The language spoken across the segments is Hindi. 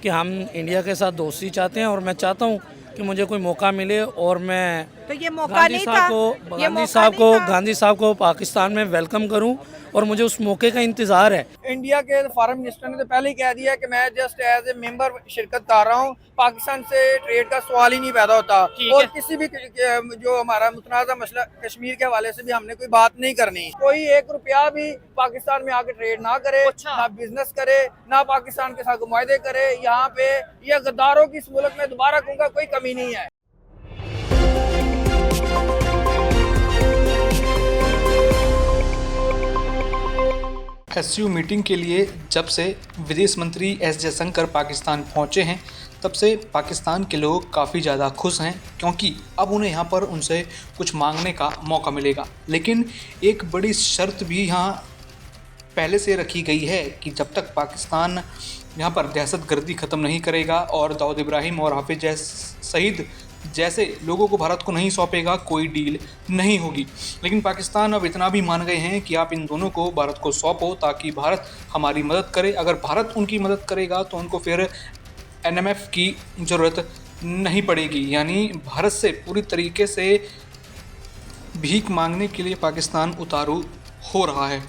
कि हम इंडिया के साथ दोस्ती चाहते हैं और मैं चाहता हूँ कि मुझे कोई मौका मिले और मैं तो ये मौका नहीं था, ये मौका नहीं था। गांधी साहब को पाकिस्तान में वेलकम करूं और मुझे उस मौके का इंतज़ार है। इंडिया के फॉरेन मिनिस्टर ने तो पहले ही कह दिया कि मैं जस्ट एज ए मेंबर शिरकत कर रहा हूँ, पाकिस्तान से ट्रेड का सवाल ही नहीं पैदा होता और किसी भी जो हमारा मुतनाज़ा मसला कश्मीर के हवाले से भी हमने कोई बात नहीं करनी। कोई 1 रुपया भी पाकिस्तान में आके ट्रेड ना करे, ना बिजनेस करे, ना पाकिस्तान के साथ मुआहदे करे। यहाँ पे ये गद्दारों की इस मुल्क में दोबारा कहूँगा कोई कमी नहीं है। एससीओ मीटिंग के लिए जब से विदेश मंत्री एस जयशंकर पाकिस्तान पहुंचे हैं तब से पाकिस्तान के लोग काफ़ी ज़्यादा खुश हैं, क्योंकि अब उन्हें यहाँ पर उनसे कुछ मांगने का मौका मिलेगा। लेकिन एक बड़ी शर्त भी यहाँ पहले से रखी गई है कि जब तक पाकिस्तान यहाँ पर दहशतगर्दी ख़त्म नहीं करेगा और दाऊद इब्राहिम और हाफिज सईद जैसे लोगों को भारत को नहीं सौंपेगा, कोई डील नहीं होगी। लेकिन पाकिस्तान अब इतना भी मान गए हैं कि आप इन दोनों को भारत को सौंपो ताकि भारत हमारी मदद करे। अगर भारत उनकी मदद करेगा तो उनको फिर एनएमएफ की ज़रूरत नहीं पड़ेगी। यानी भारत से पूरी तरीके से भीख मांगने के लिए पाकिस्तान उतारू हो रहा है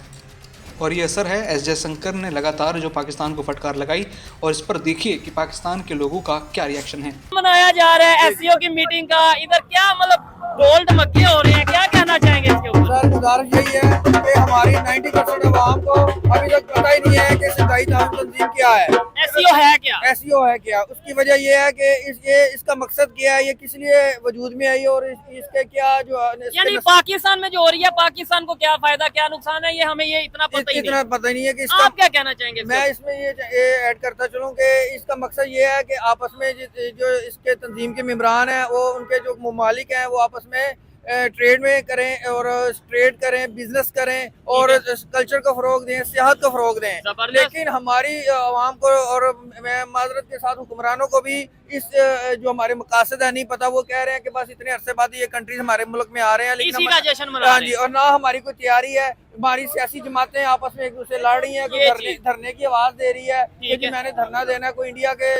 और ये असर है एस जयशंकर ने लगातार जो पाकिस्तान को फटकार लगाई। और इस पर देखिए कि पाकिस्तान के लोगों का क्या रिएक्शन है। मनाया जा रहा है एससीओ की मीटिंग का, इधर क्या मतलब ढोल धमके हो रहे हैं, क्या कहना चाहेंगे इसके ऊपर? सर गुजारिश यही है कि हमारी 90% अवाम को अभी तक पता ही नहीं है कि सिंचाई तंजीम क्या है, एससीओ है क्या, एससीओ है क्या। उसकी वजह ये है कि इसका मकसद क्या है, ये किस लिए वजूद में आई और इसके क्या जो यानी पाकिस्तान में जो हो रही है, पाकिस्तान को क्या फायदा क्या नुकसान है, ये हमें ये इतना पता ही नहीं है कि इसका। आप क्या कहना चाहेंगे? मैं इसमें ये ऐड करता चलूँ कि इसका मकसद ये है कि आपस में जो इसके तंजीम के मेंबरान हैं वो उनके जो ममालिक हैं वो आपस में ट्रेड में करें और ट्रेड करें, बिजनेस करें और कल्चर को फ़रोग दें, सियाहत को फ़रोग दें। लेकिन हमारी आवाम को और मैं माजरत के साथ हुक्मरानों को भी इस जो हमारे मकासद है नहीं पता। वो कह रहे हैं कि बस इतने अरसे बाद ये कंट्रीज हमारे मुल्क में आ रहे हैं, लेकिन का जश्न मना रहे हैं। जी, और ना हमारी कोई तैयारी है। हमारी सियासी जमातें आपस में एक दूसरे लड़ रही हैं, कोई धरने की आवाज दे रही है कि मैंने धरना देना है। कोई इंडिया के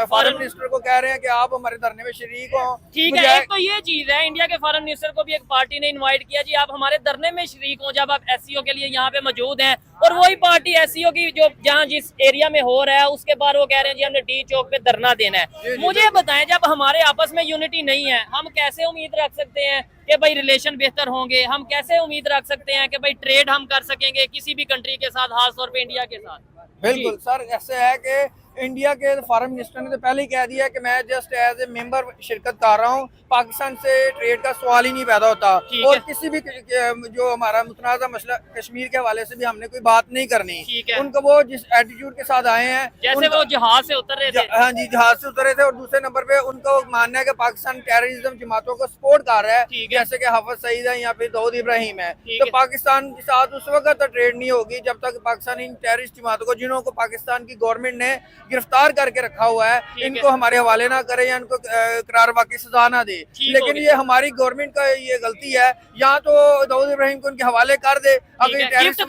फॉरेन मिनिस्टर को कह रहे हैं कि आप हमारे धरने में शरीक हो। ठीक है, एक तो ये चीज है, इंडिया के फॉरेन मिनिस्टर को भी एक पार्टी ने इनवाइट किया जी आप हमारे धरने में शरीक हो जब आप एससीओ के लिए यहाँ पे मौजूद हैं। और वही पार्टी एससीओ की जो जहाँ जिस एरिया में हो रहा है उसके बाद वो कह रहे हैं जी हमने डी चौक पे धरना देना है। मुझे बताएं, जब हमारे आपस में यूनिटी नहीं है, हम कैसे उम्मीद रख सकते हैं कि भाई रिलेशन बेहतर होंगे? हम कैसे उम्मीद रख सकते हैं कि भाई ट्रेड हम कर सकेंगे किसी भी कंट्री के साथ, खासतौर पे इंडिया के साथ? बिल्कुल सर, ऐसे है कि इंडिया के फॉरेन मिनिस्टर ने तो पहले ही कह दिया कि मैं जस्ट एज ए मेंबर शिरकत कर रहा हूँ, पाकिस्तान से ट्रेड का सवाल ही नहीं पैदा होता और किसी भी जो हमारा मुतनाज़ा मसला कश्मीर के हवाले से भी हमने कोई बात नहीं करनी। उनको वो जिस एटीट्यूड के साथ आए हैं, जैसे वो जहाज से उतर रहे थे। हाँ जी, जहाज से उतरे थे। और दूसरे नंबर पे उनको मानना है कि पाकिस्तान टेररिज्म जमातों को सपोर्ट कर रहा है, जैसे कि हाफिज सईद है या फिर दाऊद इब्राहिम है। तो पाकिस्तान के साथ उस वक्त तक ट्रेड नहीं होगी जब तक पाकिस्तानी टेररिस्ट जमातों को, जिन्हों को पाकिस्तान की गवर्नमेंट ने गिरफ्तार करके रखा हुआ है, इनको हमारे हवाले ना करे या इनको करार वाकई सजा ना दे। लेकिन ये हमारी गवर्नमेंट का ये गलती है, यहाँ तो दाऊद इब्राहिम को उनके हवाले कर दे, गिफ्ट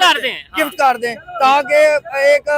कर दें ताकि एक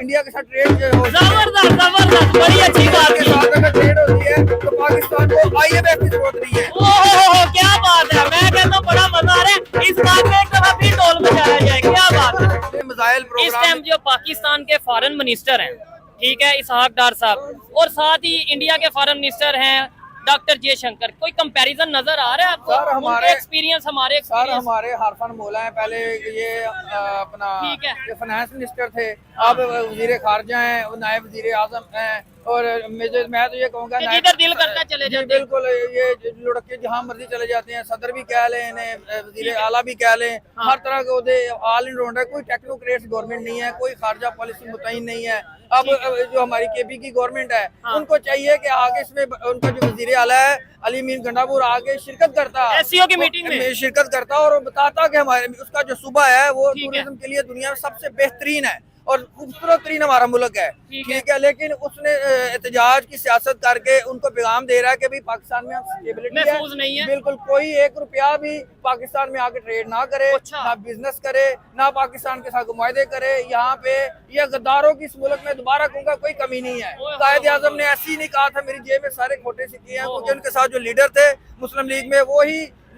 इंडिया के साथ ट्रेड हो। जबरदस्त, बड़ी अच्छी बात के साथ अगर ट्रेड होती है तो पाकिस्तान को आईएमएफ की जरूरत नहीं है। ओहो, क्या बात है, मैं कहता हूँ बड़ा मजा आ रहा है। इस बात में एक दफा फिर ढोल बजाया जाए, क्या बात है। इस टाइम जो पाकिस्तान के फॉरेन मिनिस्टर हैं, ठीक है, इसहाक डार साहब, और साथ ही इंडिया के फॉरेन मिनिस्टर हैं डॉक्टर जयशंकर, कोई कंपैरिजन नजर आ रहा है आपको? सर हमारे एक्सपीरियंस हमारे हारफान मौला हैं। पहले ये अपना फाइनेंस मिनिस्टर थे, अब वजीर खारजा हैं, नायब वजीर आजम हैं। और मैं तो ये कहूँगा जिधर दिल करता चले जाते, बिल्कुल ये लुढ़क के जहाँ मर्जी चले जाते हैं। सदर भी कह लें, वजीर आला भी कह लें, हर तरह के ऑल इन राउंडर। कोई टेक्नोक्रेट्स गवर्नमेंट नहीं है, कोई खारजा पॉलिसी मुतय्यन नहीं है। अब जो हमारी केपी की गवर्नमेंट है, उनको चाहिए कि आगे इसमें उनका जो वजीर आला है अली मीन गंडापुर आगे शिरकत करता, एससीओ की मीटिंग में शिरकत करता और बताता कि हमारे उसका जो सूबा है वो टूरिज्म के लिए दुनिया में सबसे बेहतरीन है। और खूबसूरत तरीन हमारा मुल्क है, ठीक है, लेकिन उसने एहतजाज की सियासत करके उनको पैगाम दे रहा है कि भाई पाकिस्तान में स्टेबिलिटी महफूज नहीं है। बिल्कुल कोई 1 रुपया भी पाकिस्तान में आके ट्रेड ना करे, अच्छा। ना बिजनेस करे, ना पाकिस्तान के साथ मुआहदे करे। यहाँ पे ये गद्दारों की इस मुल्क में दोबारा कहूँगा कोई कमी नहीं है। कायद आजम ने ऐसी नहीं कहा था मेरी जेब में सारे खोटे सिक्के हैं, क्योंकि उनके साथ जो लीडर थे मुस्लिम लीग में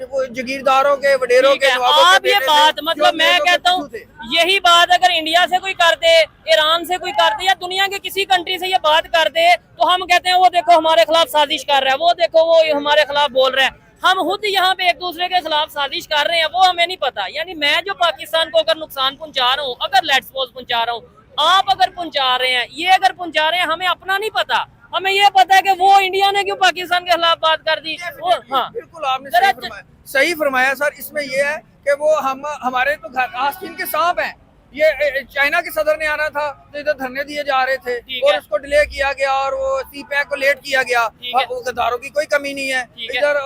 वो जगीरदारों के वडेरों के आप ये बात मतलब मैं कहता हूँ यही बात अगर इंडिया से कोई कर दे, ईरान से कोई कर दे या दुनिया के किसी कंट्री से ये बात कर दे तो हम कहते हैं वो देखो हमारे खिलाफ साजिश कर रहा है, वो देखो वो हमारे खिलाफ बोल रहा है। हम खुद यहाँ पे एक दूसरे के खिलाफ साजिश कर रहे हैं, वो हमें नहीं पता। यानी मैं जो पाकिस्तान को अगर नुकसान पहुंचा रहा हूँ, अगर लेट्स सपोज पहुंचा रहा हूँ, आप अगर पहुंचा रहे हैं, ये अगर पहुंचा रहे हैं, हमें अपना नहीं पता। हमें ये पता है कि वो इंडिया ने क्यों पाकिस्तान के खिलाफ बात कर दी। हाँ बिल्कुल आपने सही फरमाया सर। इसमें ये है कि वो हमारे तो घर आस्तीन के सांप हैं। ये चाइना के सदर ने आना था तो इधर धरने दिए जा रहे थे और उसको डिले किया गया और वो CPAC को लेट किया गया। अब गद्दारों की कोई कमी नहीं है। इधर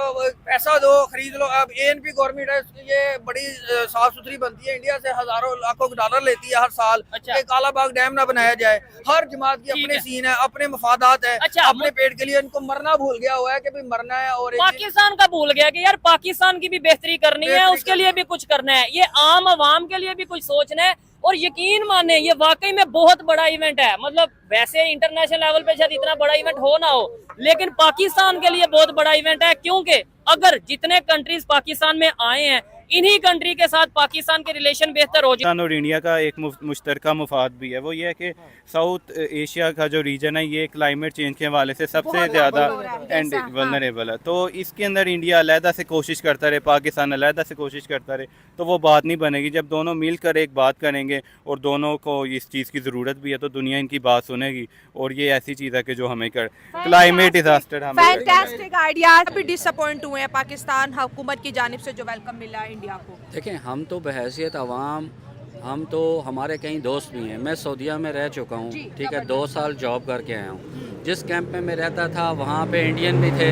पैसा दो, खरीद लो। अब ANP गवर्नमेंट है, ये बड़ी साफ सुथरी बनती है, इंडिया से हजारों लाखों डॉलर लेती है हर साल। अच्छा। कालाबाग डैम ना बनाया जाए। हर जमात की अपने सीन है, अपने मफादात है। अच्छा। अपने पेट के लिए इनको मरना भूल गया हुआ है कि भाई मरना है। और पाकिस्तान का भूल गया कि यार पाकिस्तान की भी बेहतरी करनी है, उसके लिए भी कुछ करना है, ये आम आवाम के लिए भी कुछ सोचना है। और यकीन माने ये वाकई में बहुत बड़ा इवेंट है। मतलब वैसे इंटरनेशनल लेवल पे शायद इतना बड़ा इवेंट हो ना हो, लेकिन पाकिस्तान के लिए बहुत बड़ा इवेंट है, क्योंकि अगर जितने कंट्रीज पाकिस्तान में आए हैं इन्हीं कंट्री के साथ पाकिस्तान के रिलेशन बेहतर हो जाए। और इंडिया का एक मुश्तरका मुफाद भी है, वो ये है कि साउथ एशिया का जो रीजन है ये क्लाइमेट चेंज के हवाले से सबसे ज़्यादा एंड वल्नरेबल है। तो इसके अंदर इंडिया अलहदा से कोशिश करता रहे, पाकिस्तान अलहदा से कोशिश करता रहे, तो वो बात नहीं बनेगी। जब दोनों मिलकर एक बात करेंगे और दोनों को इस चीज़ की ज़रूरत भी है तो दुनिया इनकी बात सुनेगी। और ये ऐसी चीज़ है कि जो हमें कर क्लाइमेट डिजास्टर हमें फैंटास्टिक आइडिया। अभी डिसअपॉइंट हुए हैं पाकिस्तान हुकूमत की जानिब से जो वेलकम मिला है इंडिया को। देखें, हम तो बहैसियत अवाम, हम तो हमारे कई दोस्त भी हैं। मैं सऊदीया में रह चुका हूँ, ठीक है, 2 साल जॉब करके आया हूँ। जिस कैंप में मैं रहता था वहाँ पे इंडियन भी थे,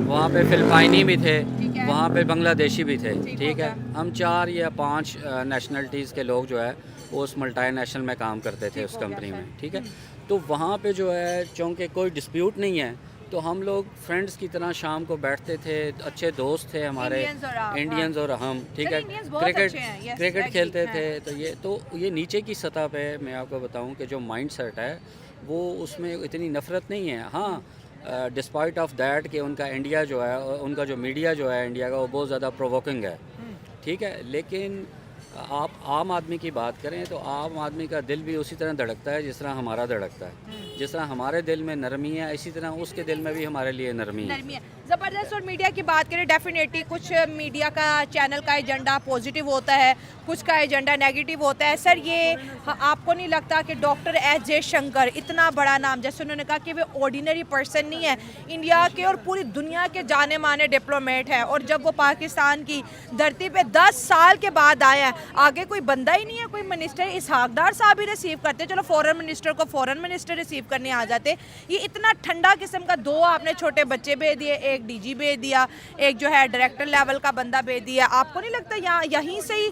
वहाँ पे फिलिपाइनी भी थे, वहाँ पे बांग्लादेशी भी थे, ठीक है। हम 4 या 5 नेशनलिटीज़ के लोग जो है वो उस मल्टी नेशनल में काम करते थे उस कंपनी में, ठीक है। तो वहाँ पे जो है चूँकि कोई डिस्प्यूट नहीं है तो हम लोग फ्रेंड्स की तरह शाम को बैठते थे, अच्छे दोस्त थे हमारे इंडियंस और हम, ठीक है। क्रिकेट खेलते थे। तो ये नीचे की सतह पे मैं आपको बताऊं कि जो माइंड सेट है वो उसमें इतनी नफ़रत नहीं है। हाँ, डिस्पाइट ऑफ दैट कि उनका इंडिया जो है, उनका जो मीडिया जो है इंडिया का वो बहुत ज़्यादा प्रोवोकिंग है, ठीक है। लेकिन आप आम आदमी की बात करें तो आम आदमी का दिल भी उसी तरह धड़कता है जिस तरह हमारा धड़कता है। जिस तरह हमारे दिल में नरमी है इसी तरह उसके दिल में भी हमारे लिए नरमी है। ज़बरदस्त। और मीडिया की बात करें, डेफिनेटली कुछ मीडिया का चैनल का एजेंडा पॉजिटिव होता है, कुछ का एजेंडा नेगेटिव होता है। सर, ये आपको नहीं लगता कि डॉक्टर एस जयशंकर इतना बड़ा नाम, जैसे उन्होंने कहा कि वे ऑर्डिनरी पर्सन नहीं है, इंडिया के और पूरी दुनिया के जाने माने डिप्लोमेट हैं, और जब वो पाकिस्तान की धरती पे 10 साल के बाद आए हैं, आगे कोई बंदा ही नहीं है, कोई मिनिस्टर इसहाकदार साहब ही रिसीव करते, चलो फॉरेन मिनिस्टर को फॉरेन मिनिस्टर रिसीव करने आ जाते। ये इतना ठंडा किस्म का, 2 आपने छोटे बच्चे भेज दिए, एक DG भेज दिया, एक जो है डायरेक्टर लेवल का बंदा भेज दिया। आपको नहीं लगता यहीं से ही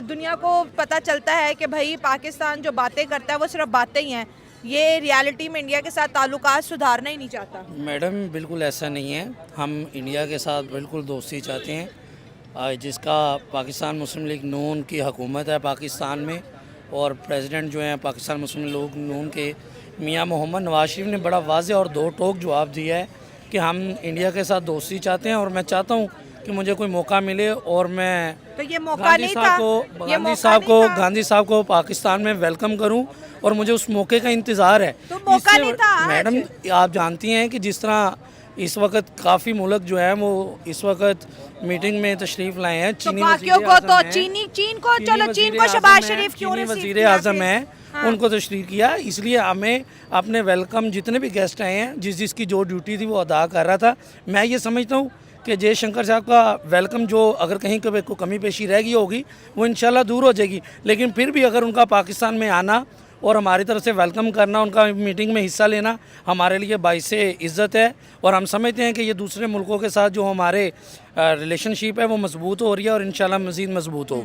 दुनिया को पता चलता है कि भाई पाकिस्तान जो बातें करता है वो सिर्फ बातें ही हैं, ये रियलिटी में इंडिया के साथ ताल्लुकात सुधारना ही नहीं चाहता? मैडम, बिल्कुल ऐसा नहीं है। हम इंडिया के साथ बिल्कुल दोस्ती चाहते हैं। जिसका पाकिस्तान मुस्लिम लीग नून की हुकूमत है पाकिस्तान में, और प्रेसिडेंट जो हैं पाकिस्तान मुस्लिम लीग नून के मियां मोहम्मद नवाज शरीफ ने बड़ा वाज़ेह और 2 टोक जवाब दिया है कि हम इंडिया के साथ दोस्ती चाहते हैं। और मैं चाहता हूँ कि मुझे कोई मौका मिले और मैं तो ये मौका नहीं था, गांधी साहब को पाकिस्तान में वेलकम करूं, और मुझे उस मौके का इंतज़ार है। तो मौका नहीं था मैडम, आप जानती हैं कि जिस तरह इस वक्त काफ़ी मुल्क जो है वो इस वक्त मीटिंग में तशरीफ़ लाए हैं। चीन को शहबाज शरीफ क्यों वज़ीर आज़म है, उनको तशरीफ़ किया। इसलिए हमें अपने वेलकम जितने भी गेस्ट आए हैं, जिसकी जो ड्यूटी थी वो अदा कर रहा था। मैं ये समझता हूँ कि जयशंकर साहब का वेलकम जो अगर कहीं कभी कोई कमी पेशी रह गई होगी वो इंशाल्लाह दूर हो जाएगी, लेकिन फिर भी अगर उनका पाकिस्तान में आना और हमारी तरफ से वेलकम करना, उनका मीटिंग में हिस्सा लेना हमारे लिए बाइसे इज़्ज़त है। और हम समझते हैं कि ये दूसरे मुल्कों के साथ जो हमारे रिलेशनशिप है वो मजबूत हो रही है और इंशाल्लाह मज़ीद मजबूत होगी।